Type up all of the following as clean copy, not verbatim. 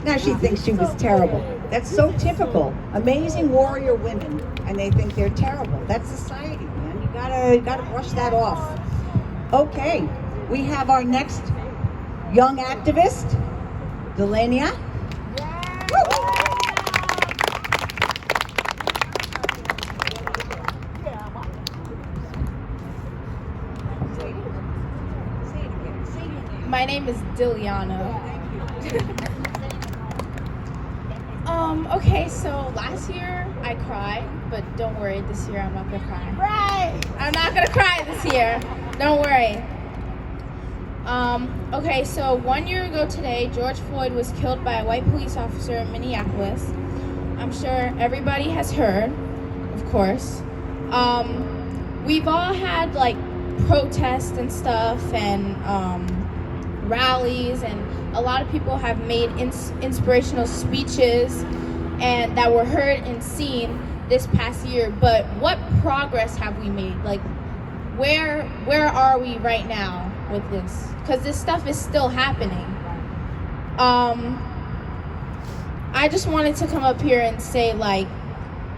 Now she thinks she was terrible. That's so typical. Amazing warrior women, and they think they're terrible. That's society, man. You gotta brush that off. Okay, we have our next young activist, Delenia. My name is Delenia. Okay, so last year I cried, but don't worry, this year I'm not gonna cry. Right! I'm not gonna cry this year. Don't worry. Okay, so 1 year ago today, George Floyd was killed by a white police officer in Minneapolis. I'm sure everybody has heard, of course. We've all had like protests and stuff and rallies, and a lot of people have made inspirational speeches and that were heard and seen this past year. But what progress have we made? Like, where are we right now with this? Because this stuff is still happening. I just wanted to come up here and say, like,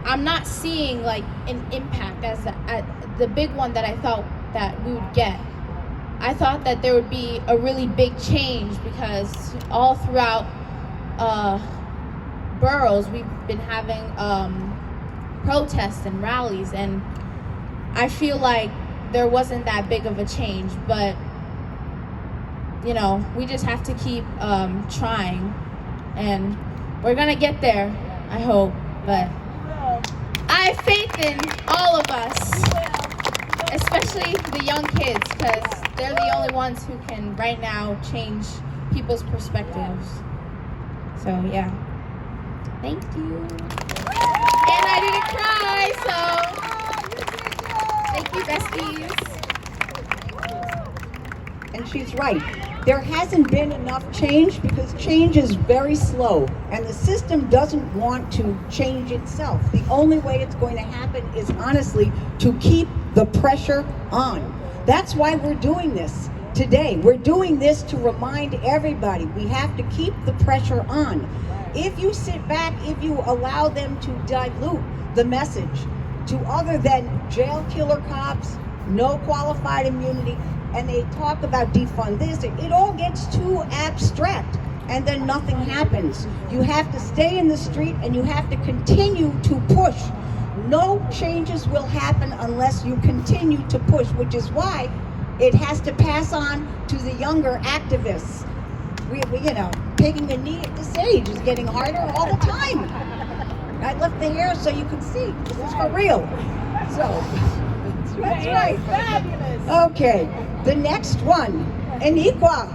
I'm not seeing like an impact as the big one that I thought that we would get. I thought that there would be a really big change because all throughout boroughs we've been having protests and rallies, and I feel like there wasn't that big of a change. But you know, we just have to keep trying, and we're gonna get there, I hope. But I have faith in all of us, especially the young kids, because they're the only ones who can right now change people's perspectives. So yeah, thank you. And I didn't cry, so thank you, besties. And she's right. There hasn't been enough change because change is very slow, and the system doesn't want to change itself. The only way it's going to happen is honestly to keep the pressure on. That's why we're doing this today. We're doing this to remind everybody we have to keep the pressure on. If you sit back, if you allow them to dilute the message to other than jail killer cops, no qualified immunity, and they talk about defund this, it all gets too abstract, and then nothing happens. You have to stay in the street and you have to continue to push. No changes will happen unless you continue to push, which is why it has to pass on to the younger activists. We you know, taking a knee at this age is getting harder all the time. I left the hair so you can see. This is for real. So, that's right. Fabulous. Okay, the next one, Aniqua.